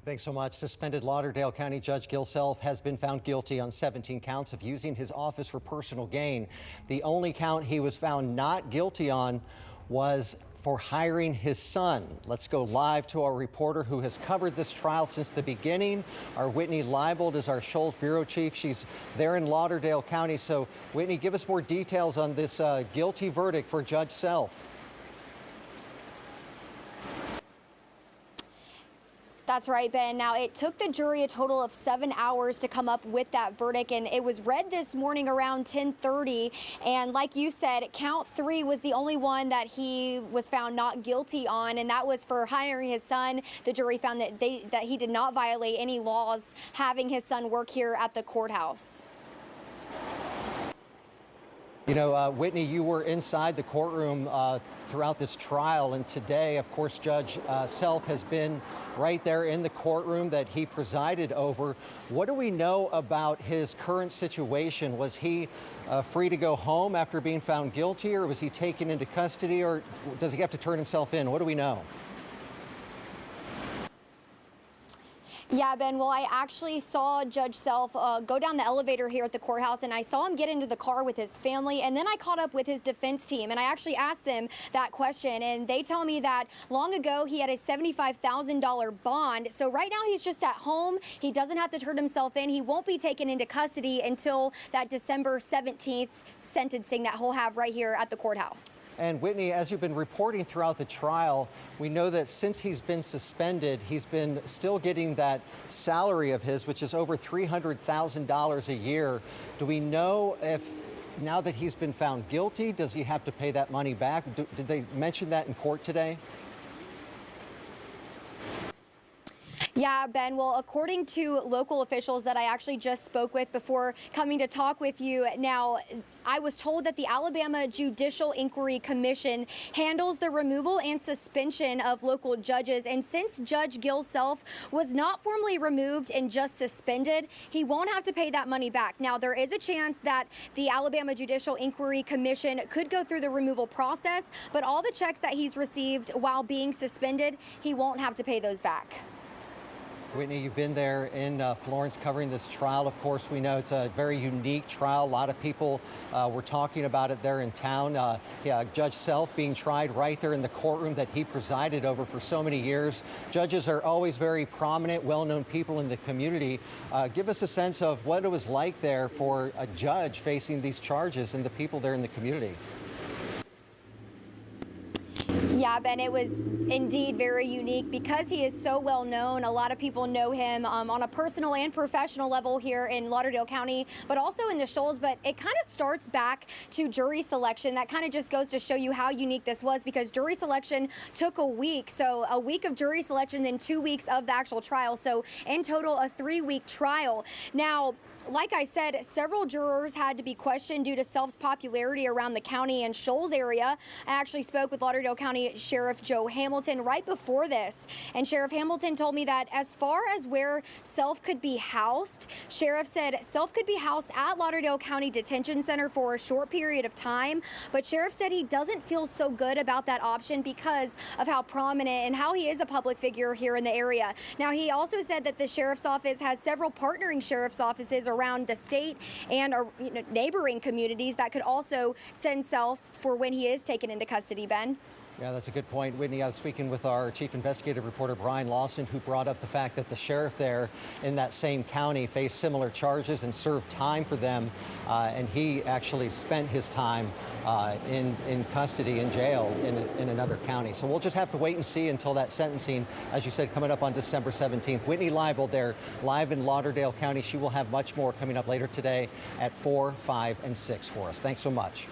Thanks so much. Suspended Lauderdale County Judge Gil Self has been found guilty on 17 counts of using his office for personal gain. The only count he was found not guilty on was for hiring his son. Let's go live to our reporter who has covered this trial since the beginning. Our Whitney Leibold is our Shoals bureau chief. She's there in Lauderdale County. So, Whitney, give us more details on this guilty verdict for Judge Self. That's right, Ben. Now, it took the jury a total of 7 hours to come up with that verdict, and it was read this morning around 10:30. And like you said, count 3 was the only one that he was found not guilty on, and that was for hiring his son. The jury found that he did not violate any laws having his son work here at the courthouse. You know, Whitney, you were inside the courtroom throughout this trial, and today, of course, Judge Self has been right there in the courtroom that he presided over. What do we know about his current situation? Was he free to go home after being found guilty, or was he taken into custody, or does he have to turn himself in? What do we know? Yeah, Ben, well, I actually saw Judge Self go down the elevator here at the courthouse, and I saw him get into the car with his family, and then I caught up with his defense team, and I actually asked them that question, and they tell me that long ago he had a $75,000 bond, so right now he's just at home. He doesn't have to turn himself in. He won't be taken into custody until that December 17th sentencing that he'll have right here at the courthouse. And Whitney, as you've been reporting throughout the trial, we know that since he's been suspended, he's been still getting that salary of his, which is over $300,000 a year. Do we know if, now that he's been found guilty, does he have to pay that money back? Did they mention that in court today? Yeah, Ben, well, according to local officials that I actually just spoke with before coming to talk with you, now, I was told that the Alabama Judicial Inquiry Commission handles the removal and suspension of local judges. And since Judge Gil Self was not formally removed and just suspended, he won't have to pay that money back. Now, there is a chance that the Alabama Judicial Inquiry Commission could go through the removal process, but all the checks that he's received while being suspended, he won't have to pay those back. Whitney, you've been there in Florence covering this trial. Of course, we know it's a very unique trial. A lot of people were talking about it there in town. Judge Self being tried right there in the courtroom that he presided over for so many years. Judges are always very prominent, well-known people in the community. Give us a sense of what it was like there for a judge facing these charges and the people there in the community. Yeah, Ben, it was indeed very unique because he is so well known. A lot of people know him on a personal and professional level here in Lauderdale County, but also in the Shoals. But it kind of starts back to jury selection. That kind of just goes to show you how unique this was, because jury selection took a week. So a week of jury selection, then 2 weeks of the actual trial. So in total, a 3-week trial. Now, like I said, several jurors had to be questioned due to Self's popularity around the county and Shoals area. I actually spoke with Lauderdale County Sheriff Joe Hamilton right before this, and Sheriff Hamilton told me that as far as where Self could be housed, Sheriff said Self could be housed at Lauderdale County Detention Center for a short period of time, but Sheriff said he doesn't feel so good about that option because of how prominent and how he is a public figure here in the area. Now, he also said that the Sheriff's Office has several partnering Sheriff's offices around the state and neighboring communities that could also send Self for when he is taken into custody, Ben. Yeah, that's a good point, Whitney. I was speaking with our chief investigative reporter, Brian Lawson, who brought up the fact that the sheriff there in that same county faced similar charges and served time for them, and he actually spent his time in custody in jail in another county. So we'll just have to wait and see until that sentencing, as you said, coming up on December 17th. Whitney Leibold there, live in Lauderdale County. She will have much more coming up later today at 4, 5, and 6 for us. Thanks so much.